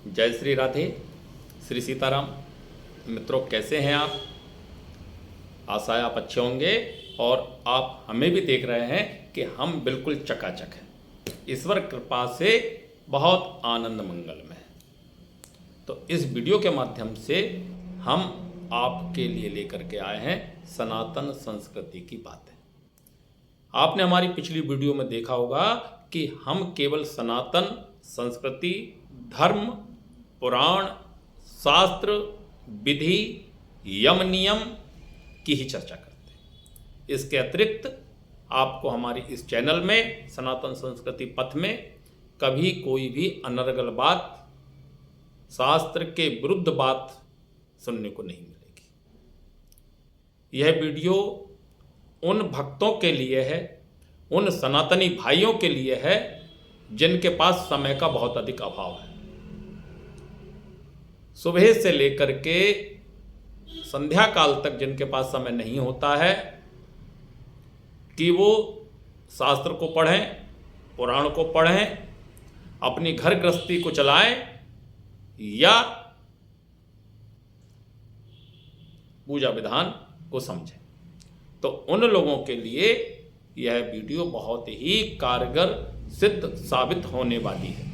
जय श्री राधे, श्री सीताराम। मित्रों, कैसे हैं आप? आशा है आप अच्छे होंगे और आप हमें भी देख रहे हैं कि हम बिल्कुल चकाचक हैं। ईश्वर कृपा से बहुत आनंद मंगल में है। तो इस वीडियो के माध्यम से हम आपके लिए लेकर के आए हैं सनातन संस्कृति की बातें। आपने हमारी पिछली वीडियो में देखा होगा कि हम केवल सनातन संस्कृति, धर्म, पुराण, शास्त्र, विधि, यम नियम की ही चर्चा करते हैं। इसके अतिरिक्त आपको हमारी इस चैनल में सनातन संस्कृति पथ में कभी कोई भी अनर्गल बात, शास्त्र के विरुद्ध बात सुनने को नहीं मिलेगी। यह वीडियो उन भक्तों के लिए है, उन सनातनी भाइयों के लिए है जिनके पास समय का बहुत अधिक अभाव है। सुबह से लेकर के संध्या काल तक जिनके पास समय नहीं होता है कि वो शास्त्र को पढ़ें, पुराण को पढ़ें, अपनी घर गृहस्थी को चलाएं या पूजा विधान को समझें, तो उन लोगों के लिए यह वीडियो बहुत ही कारगर सिद्ध साबित होने वाली है।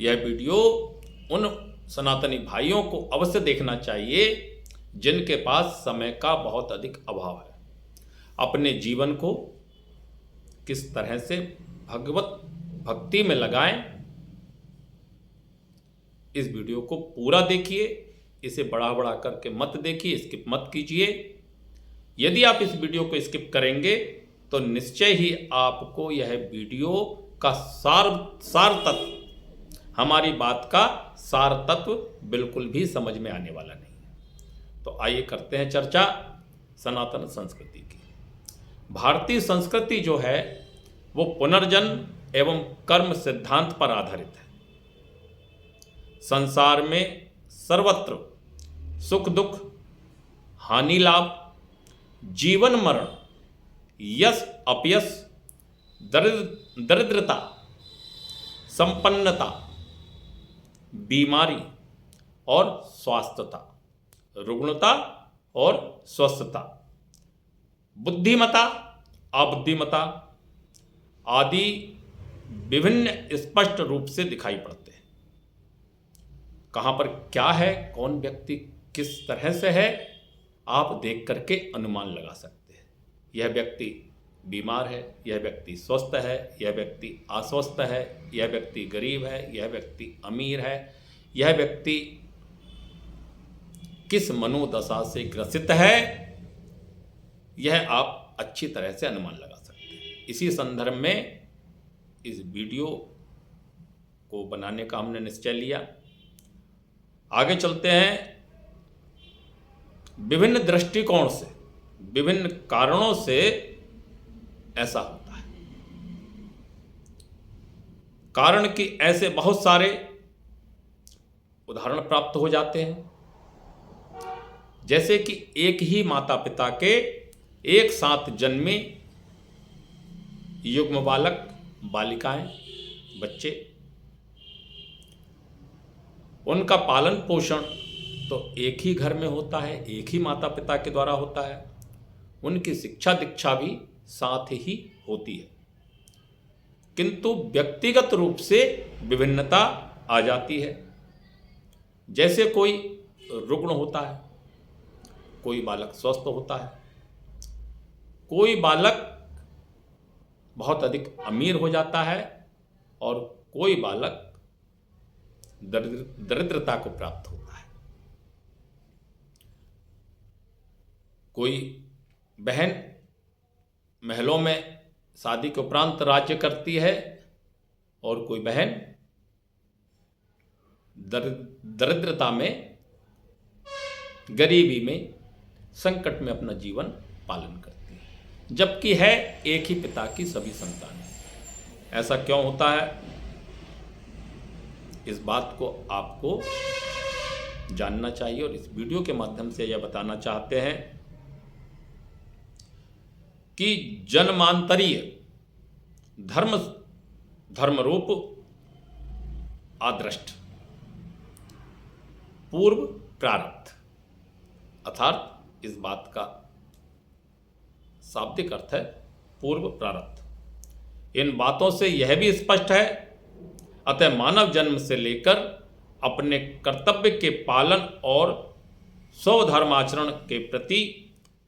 यह वीडियो उन सनातनी भाइयों को अवश्य देखना चाहिए जिनके पास समय का बहुत अधिक अभाव है। अपने जीवन को किस तरह से भगवत भक्ति में लगाएं, इस वीडियो को पूरा देखिए। इसे बढ़ा करके मत देखिए, स्किप मत कीजिए। यदि आप इस वीडियो को स्किप करेंगे तो निश्चय ही आपको यह वीडियो का सार तत्व, हमारी बात का सार तत्व बिल्कुल भी समझ में आने वाला नहीं है। तो आइए करते हैं चर्चा सनातन संस्कृति की। भारतीय संस्कृति जो है वो पुनर्जन्म एवं कर्म सिद्धांत पर आधारित है। संसार में सर्वत्र सुख दुख, हानि लाभ, जीवन मरण, यश अपयश, दरिद्रता, संपन्नता, बीमारी और स्वास्थ्यता, रुग्णता और स्वस्थता, बुद्धिमता, अबुद्धिमता आदि विभिन्न स्पष्ट रूप से दिखाई पड़ते हैं। कहाँ पर क्या है, कौन व्यक्ति किस तरह से है, आप देख करके अनुमान लगा सकते हैं। यह व्यक्ति बीमार है, यह व्यक्ति स्वस्थ है, यह व्यक्ति अस्वस्थ है, यह व्यक्ति गरीब है, यह व्यक्ति अमीर है, यह व्यक्ति किस मनोदशा से ग्रसित है, यह आप अच्छी तरह से अनुमान लगा सकते हैं। इसी संदर्भ में इस वीडियो को बनाने का हमने निश्चय लिया। आगे चलते हैं। विभिन्न दृष्टिकोण से, विभिन्न कारणों से ऐसा होता है। कारण कि ऐसे बहुत सारे उदाहरण प्राप्त हो जाते हैं, जैसे कि एक ही माता पिता के एक साथ जन्मे युग्म बालक, बालिकाएं, बच्चे, उनका पालन पोषण तो एक ही घर में होता है, एक ही माता पिता के द्वारा होता है। उनकी शिक्षा दीक्षा भी साथ ही होती है, किंतु व्यक्तिगत रूप से विभिन्नता आ जाती है। जैसे कोई रुग्ण होता है, कोई बालक स्वस्थ होता है, कोई बालक बहुत अधिक अमीर हो जाता है और कोई बालक दरिद्रता को प्राप्त होता है। कोई बहन महलों में शादी के उपरांत राज्य करती है और कोई बहन दरिद्रता में, गरीबी में, संकट में अपना जीवन पालन करती है, जबकि है एक ही पिता की सभी संतानें। ऐसा क्यों होता है, इस बात को आपको जानना चाहिए और इस वीडियो के माध्यम से यह बताना चाहते हैं कि जन्मांतरीय धर्मरूप आदृष्ट पूर्व प्रारब्ध, अर्थात इस बात का शाब्दिक अर्थ है पूर्व प्रारब्ध। इन बातों से यह भी स्पष्ट है, अतः मानव जन्म से लेकर अपने कर्तव्य के पालन और स्वधर्माचरण के प्रति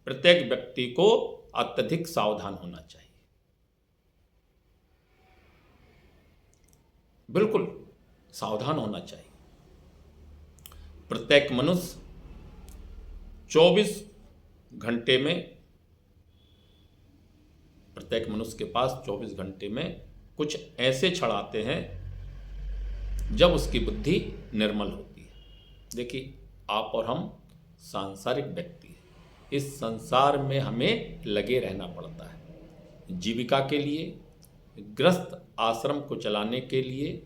प्रत्येक व्यक्ति को अत्यधिक सावधान होना चाहिए। बिल्कुल सावधान होना चाहिए। प्रत्येक मनुष्य 24 घंटे में, प्रत्येक मनुष्य के पास 24 घंटे में कुछ ऐसे क्षण आते हैं जब उसकी बुद्धि निर्मल होती है। देखिए, आप और हम सांसारिक व्यक्ति हैं। इस संसार में हमें लगे रहना पड़ता है। जीविका के लिए, गृहस्थ आश्रम को चलाने के लिए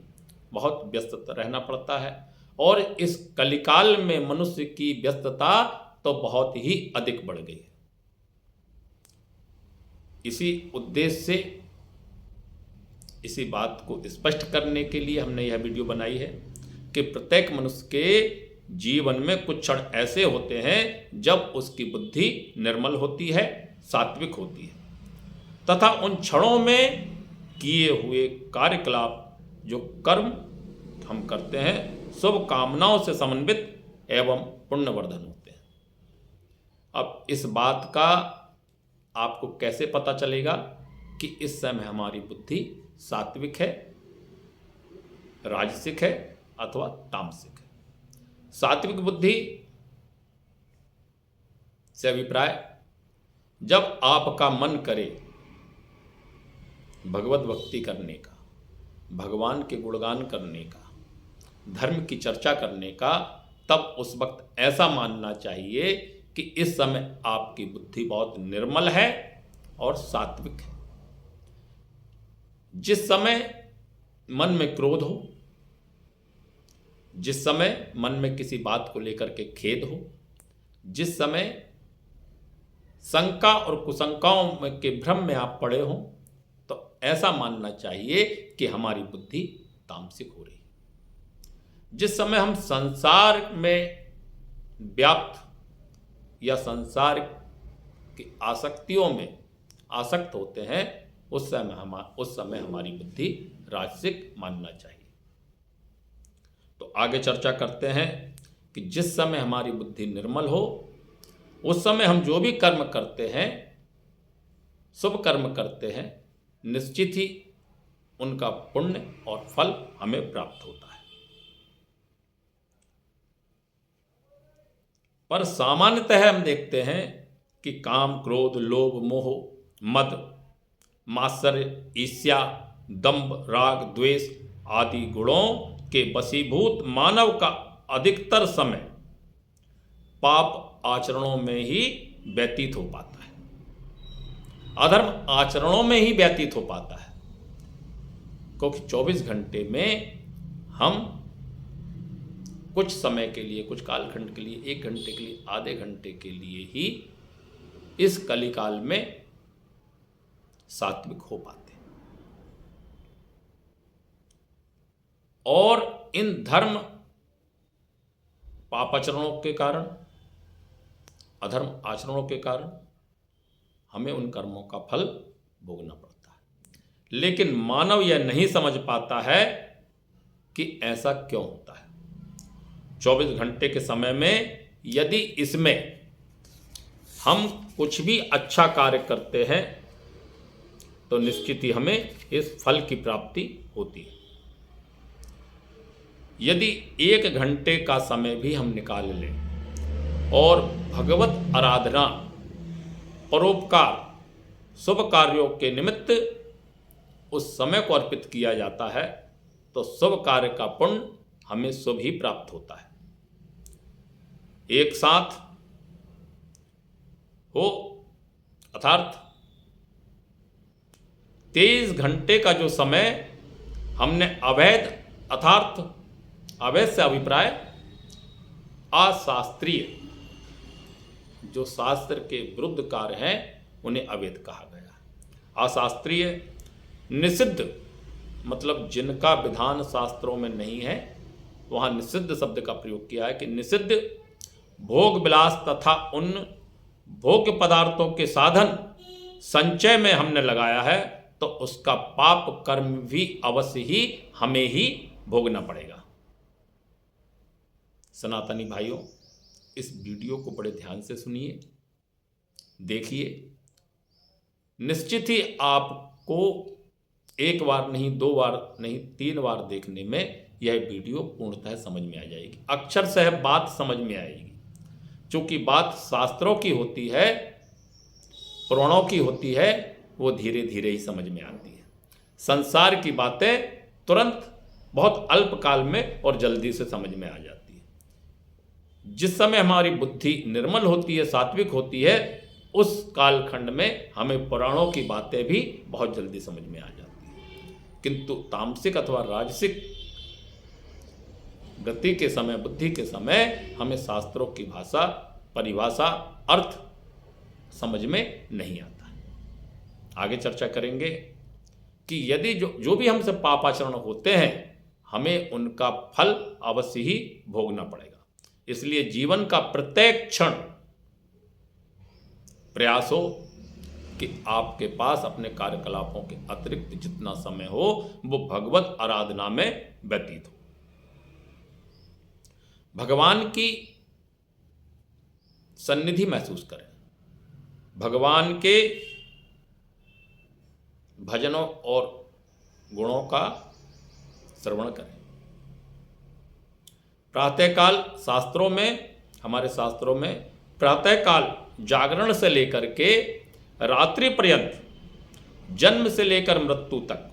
बहुत व्यस्त रहना पड़ता है, और इस कलिकाल में मनुष्य की व्यस्तता तो बहुत ही अधिक बढ़ गई है। इसी उद्देश्य से, इसी बात को स्पष्ट करने के लिए हमने यह वीडियो बनाई है कि प्रत्येक मनुष्य के जीवन में कुछ क्षण ऐसे होते हैं जब उसकी बुद्धि निर्मल होती है, सात्विक होती है, तथा उन क्षणों में किए हुए कार्यकलाप, जो कर्म हम करते हैं, शुभ कामनाओं से समन्वित एवं पुण्यवर्धन होते हैं। अब इस बात का आपको कैसे पता चलेगा कि इस समय हमारी बुद्धि सात्विक है, राजसिक है अथवा तामसिक है? सात्विक बुद्धि से अभिप्राय, जब आपका मन करे भगवत भक्ति करने का, भगवान के गुणगान करने का, धर्म की चर्चा करने का, तब उस वक्त ऐसा मानना चाहिए कि इस समय आपकी बुद्धि बहुत निर्मल है और सात्विक है। जिस समय मन में क्रोध हो, जिस समय मन में किसी बात को लेकर के खेद हो, जिस समय शंका और कुशंकाओं के भ्रम में आप पड़े हो, तो ऐसा मानना चाहिए कि हमारी बुद्धि तामसिक हो रही है। जिस समय हम संसार में व्याप्त या संसार की आसक्तियों में आसक्त होते हैं, उस समय हमारी बुद्धि राजसिक मानना चाहिए। तो आगे चर्चा करते हैं कि जिस समय हमारी बुद्धि निर्मल हो, उस समय हम जो भी कर्म करते हैं, शुभ कर्म करते हैं, निश्चित ही उनका पुण्य और फल हमें प्राप्त होता है। पर सामान्यतः हम देखते हैं कि काम, क्रोध, लोभ, मोह, मद, मात्सर्य, ईर्ष्या, दंभ, राग, द्वेष आदि गुणों के वशीभूत मानव का अधिकतर समय पाप आचरणों में ही व्यतीत हो पाता है, अधर्म आचरणों में ही व्यतीत हो पाता है। क्योंकि 24 घंटे में हम कुछ समय के लिए, कुछ कालखंड के लिए, 1 घंटे के लिए, आधे घंटे के लिए ही इस कलिकाल में सात्विक हो पाते हैं। और इन धर्म पापाचरणों के कारण, अधर्म आचरणों के कारण हमें उन कर्मों का फल भोगना पड़ता है। लेकिन मानव यह नहीं समझ पाता है कि ऐसा क्यों होता है। 24 घंटे के समय में यदि इसमें हम कुछ भी अच्छा कार्य करते हैं, तो निश्चित ही हमें इस फल की प्राप्ति होती है। यदि 1 घंटे का समय भी हम निकाल लें और भगवत आराधना, परोपकार, शुभ कार्यों के निमित्त उस समय को अर्पित किया जाता है, तो शुभ कार्य का पुण्य हमें शुभ ही प्राप्त होता है। एक साथ हो, अर्थात 23 घंटे का जो समय हमने अवैध, अर्थात अवैध से अभिप्राय अशास्त्रीय, जो शास्त्र के विरुद्ध कार्य हैं, उन्हें अवैध कहा गया। अशास्त्रीय, निषिद्ध, मतलब जिनका विधान शास्त्रों में नहीं है, वहाँ निषिद्ध शब्द का प्रयोग किया है कि निषिद्ध भोग विलास तथा उन भोग्य पदार्थों के साधन संचय में हमने लगाया है तो उसका पाप कर्म भी अवश्य ही हमें ही भोगना पड़ेगा। सनातनी भाइयों, इस वीडियो को बड़े ध्यान से सुनिए, देखिए। निश्चित ही आपको एक बार नहीं, 2 बार नहीं, 3 बार देखने में यह वीडियो पूर्णतः समझ में आ जाएगी, अक्षर से बात समझ में आएगी। क्योंकि बात शास्त्रों की होती है, पुराणों की होती है, वो धीरे धीरे ही समझ में आती है। संसार की बातें तुरंत बहुत अल्प काल में और जल्दी से समझ में आ जाती है। जिस समय हमारी बुद्धि निर्मल होती है, सात्विक होती है, उस कालखंड में हमें पुराणों की बातें भी बहुत जल्दी समझ में आ जाती है। किंतु तामसिक अथवा राजसिक गति के समय, बुद्धि के समय हमें शास्त्रों की भाषा, परिभाषा, अर्थ समझ में नहीं आता है। आगे चर्चा करेंगे कि यदि जो भी हमसे पापाचरण होते हैं, हमें उनका फल अवश्य ही भोगना पड़ेगा। इसलिए जीवन का प्रत्येक क्षण प्रयास हो कि आपके पास अपने कार्यकलापों के अतिरिक्त जितना समय हो वो भगवत आराधना में व्यतीत हो। भगवान की सन्निधि महसूस करें, भगवान के भजनों और गुणों का श्रवण करें। प्रातःकाल शास्त्रों में, हमारे शास्त्रों में प्रातःकाल जागरण से लेकर के रात्रि पर्यंत, जन्म से लेकर मृत्यु तक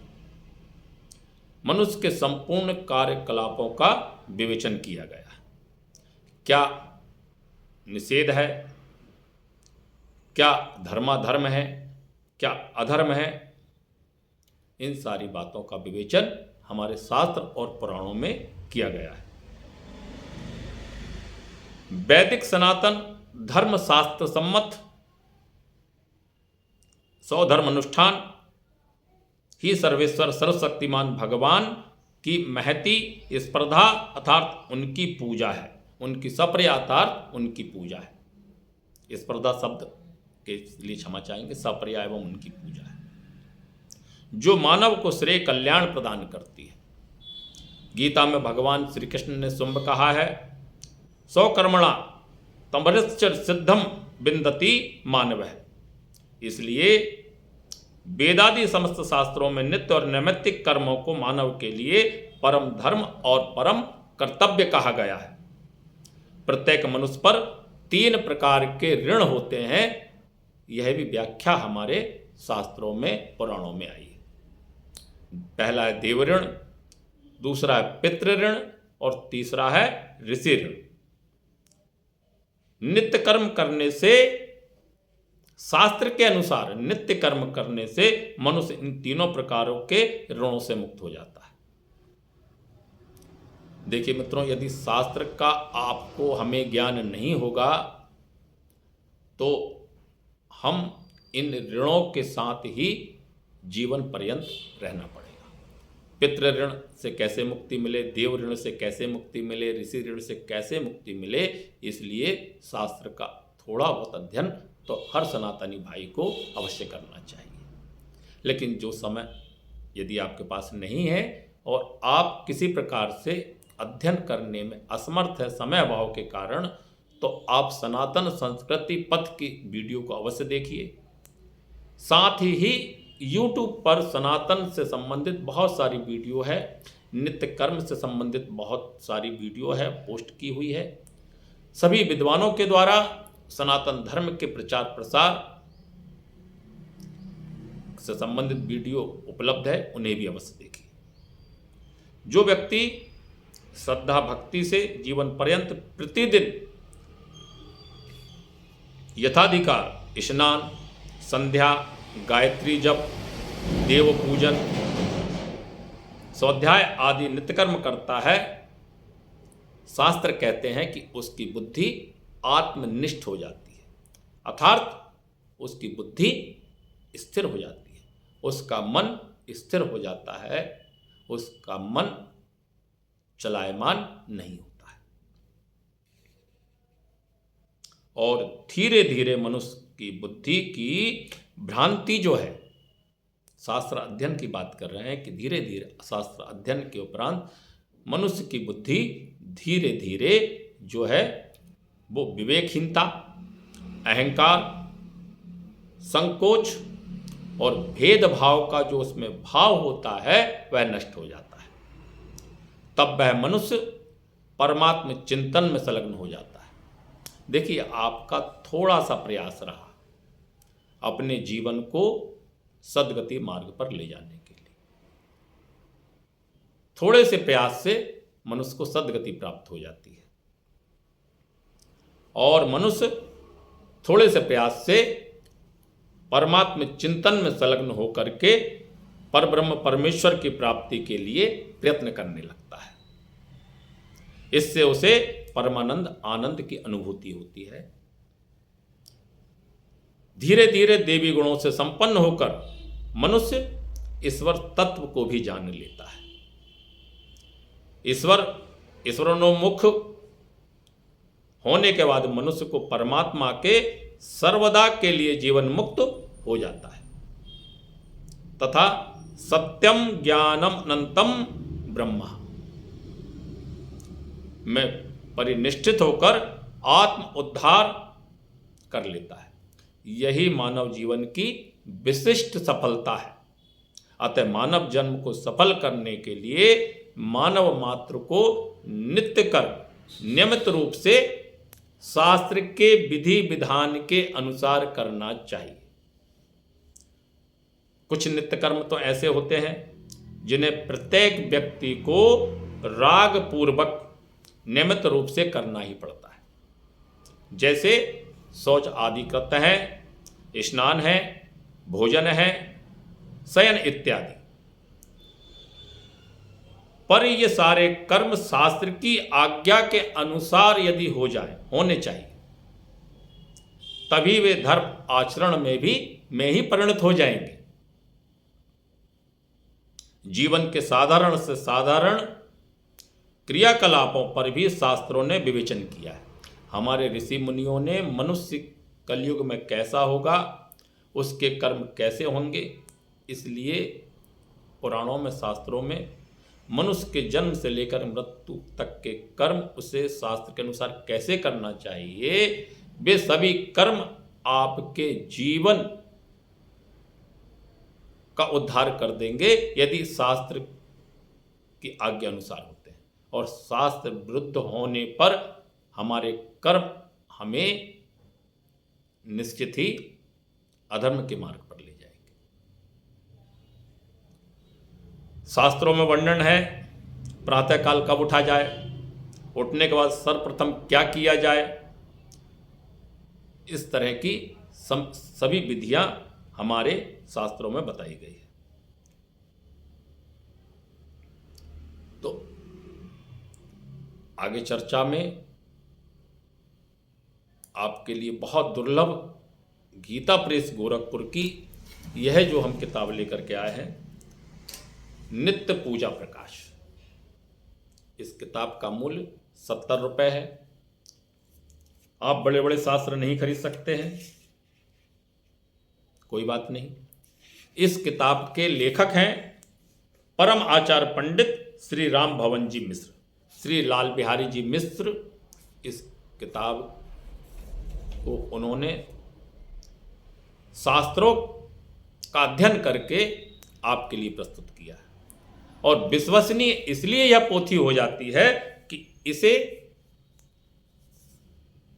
मनुष्य के संपूर्ण कार्यकलापों का विवेचन किया गया है। क्या निषेध है, क्या धर्माधर्म है, क्या अधर्म है, इन सारी बातों का विवेचन हमारे शास्त्र और पुराणों में किया गया है। वैदिक सनातन धर्म शास्त्र सम्मत स्वधर्म अनुष्ठान ही सर्वेश्वर सर्वशक्तिमान भगवान की महती स्पर्धा अर्थात उनकी पूजा है, उनकी सप्रिया अर्थात उनकी पूजा है। स्पर्धा शब्द के लिए क्षमा चाहेंगे, सप्रिया एवं उनकी पूजा है जो मानव को श्रेय कल्याण प्रदान करती है। गीता में भगवान श्री कृष्ण ने शुंभ कहा है, स्वकर्मणा तमरिश्च सिद्धम विन्दति मानव है। इसलिए वेदादि समस्त शास्त्रों में नित्य और नैमित्तिक कर्मों को मानव के लिए परम धर्म और परम कर्तव्य कहा गया है। प्रत्येक मनुष्य पर 3 प्रकार के ऋण होते हैं, यह भी व्याख्या हमारे शास्त्रों में, पुराणों में आई है। पहला है देव ऋण, दूसरा है पितृ ऋण और तीसरा है ऋषि ऋण। नित्य कर्म करने से, शास्त्र के अनुसार नित्य कर्म करने से मनुष्य इन 3 प्रकारों के ऋणों से मुक्त हो जाता है। देखिए मित्रों, यदि शास्त्र का आपको हमें ज्ञान नहीं होगा तो हम इन ऋणों के साथ ही जीवन पर्यंत रहना पड़ेगा। पितृ ऋण से कैसे मुक्ति मिले, देव ऋण से कैसे मुक्ति मिले, ऋषि ऋण से कैसे मुक्ति मिले, इसलिए शास्त्र का थोड़ा बहुत अध्ययन तो हर सनातनी भाई को अवश्य करना चाहिए। लेकिन जो समय यदि आपके पास नहीं है और आप किसी प्रकार से अध्ययन करने में असमर्थ है समय अभाव के कारण, तो आप सनातन संस्कृति पथ की वीडियो को अवश्य देखिए। साथ ही YouTube पर सनातन से संबंधित बहुत सारी वीडियो है, नित्य कर्म से संबंधित बहुत सारी वीडियो है, पोस्ट की हुई है। सभी विद्वानों के द्वारा सनातन धर्म के प्रचार प्रसार से संबंधित वीडियो उपलब्ध है, उन्हें भी अवश्य देखिए। जो व्यक्ति श्रद्धा भक्ति से जीवन पर्यंत प्रतिदिन यथाधिकार स्नान, संध्या, गायत्री जप, देव पूजन, स्वाध्याय आदि नित्यकर्म करता है, शास्त्र कहते हैं कि उसकी बुद्धि आत्मनिष्ठ हो जाती है, अर्थात उसकी बुद्धि स्थिर हो जाती है, उसका मन स्थिर हो जाता है, उसका मन चलायमान नहीं होता है। और धीरे धीरे मनुष्य की बुद्धि की भ्रांति जो है, शास्त्र अध्ययन की बात कर रहे हैं कि धीरे धीरे शास्त्र अध्ययन के उपरांत मनुष्य की बुद्धि धीरे धीरे जो है वो विवेकहीनता, अहंकार, संकोच और भेदभाव का जो उसमें भाव होता है वह नष्ट हो जाता है। तब वह मनुष्य परमात्म चिंतन में संलग्न हो जाता है। देखिए, आपका थोड़ा सा प्रयास रहा अपने जीवन को सद्गति मार्ग पर ले जाने के लिए। थोड़े से प्रयास से मनुष्य को सद्गति प्राप्त हो जाती है और मनुष्य थोड़े से प्रयास से परमात्म चिंतन में संलग्न होकर के परब्रह्म परमेश्वर की प्राप्ति के लिए प्रयत्न करने लगता है। इससे उसे परमानंद आनंद की अनुभूति होती है। धीरे धीरे देवी गुणों से संपन्न होकर मनुष्य ईश्वर तत्व को भी जान लेता है। ईश्वरोन्मुख होने के बाद मनुष्य को परमात्मा के सर्वदा के लिए जीवन मुक्त हो जाता है तथा सत्यम ज्ञानम अनंतम ब्रह्म में परिनिष्ठित होकर आत्म उद्धार कर लेता है। यही मानव जीवन की विशिष्ट सफलता है। अतः मानव जन्म को सफल करने के लिए मानव मात्र को नित्य कर्म नियमित रूप से शास्त्र के विधि विधान के अनुसार करना चाहिए। कुछ नित्य कर्म तो ऐसे होते हैं जिन्हें प्रत्येक व्यक्ति को राग पूर्वक नियमित रूप से करना ही पड़ता है, जैसे शौच आदि कृत्य है, स्नान है, भोजन है, शयन इत्यादि। पर ये सारे कर्म शास्त्र की आज्ञा के अनुसार यदि हो जाए, होने चाहिए, तभी वे धर्म आचरण में ही परिणत हो जाएंगे। जीवन के साधारण से साधारण क्रियाकलापों पर भी शास्त्रों ने विवेचन किया है। हमारे ऋषि मुनियों ने मनुष्य कलयुग में कैसा होगा, उसके कर्म कैसे होंगे, इसलिए पुराणों में, शास्त्रों में मनुष्य के जन्म से लेकर मृत्यु तक के कर्म उसे शास्त्र के अनुसार कैसे करना चाहिए, वे सभी कर्म आपके जीवन का उद्धार कर देंगे यदि शास्त्र की आज्ञा अनुसार होते हैं। और शास्त्र विरुद्ध होने पर हमारे कर्म हमें निश्चित ही अधर्म के मार्ग पर ले जाएंगे। शास्त्रों में वर्णन है प्रातःकाल कब उठा जाए, उठने के बाद सर्वप्रथम क्या किया जाए। इस तरह की सभी विधियां हमारे शास्त्रों में बताई गई है। तो आगे चर्चा में आपके लिए बहुत दुर्लभ गीता प्रेस गोरखपुर की यह जो हम किताब लेकर के आए हैं, नित्य पूजा प्रकाश। इस किताब का मूल्य 70 रुपये है। आप बड़े बड़े शास्त्र नहीं खरीद सकते हैं, कोई बात नहीं। इस किताब के लेखक हैं परम आचार्य पंडित श्री राम भवन जी मिश्र, श्री लाल बिहारी जी मिश्र। इस किताब को उन्होंने शास्त्रों का अध्ययन करके आपके लिए प्रस्तुत किया है। और विश्वसनीय इसलिए यह पोथी हो जाती है कि इसे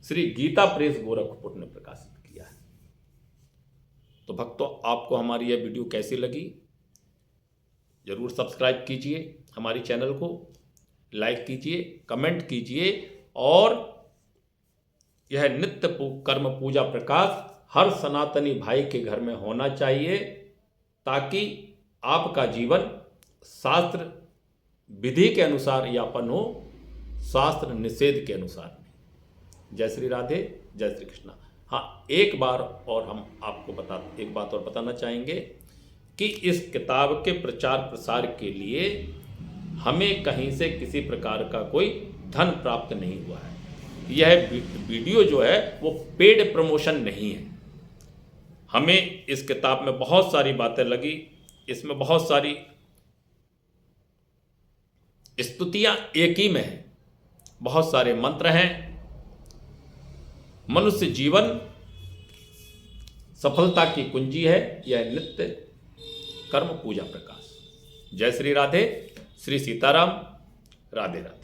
श्री गीता प्रेस गोरखपुर ने प्रकाशित किया है। तो भक्तों, आपको हमारी यह वीडियो कैसी लगी, जरूर सब्सक्राइब कीजिए, हमारी चैनल को लाइक कीजिए, कमेंट कीजिए। और यह नित्य कर्म पूजा प्रकाश हर सनातनी भाई के घर में होना चाहिए, ताकि आपका जीवन शास्त्र विधि के अनुसार यापन हो, शास्त्र निषेध के अनुसार नहीं। जय श्री राधे, जय श्री कृष्णा। हाँ, एक बात और बताना चाहेंगे कि इस किताब के प्रचार प्रसार के लिए हमें कहीं से किसी प्रकार का कोई धन प्राप्त नहीं हुआ है। यह वीडियो जो है वो पेड प्रमोशन नहीं है। हमें इस किताब में बहुत सारी बातें लगी, इसमें बहुत सारी स्तुतियां एक ही में हैं, बहुत सारे मंत्र हैं। मनुष्य जीवन सफलता की कुंजी है, यह नित्य कर्म पूजा प्रकाश। जय श्री राधे, श्री सीताराम, राधे राधे।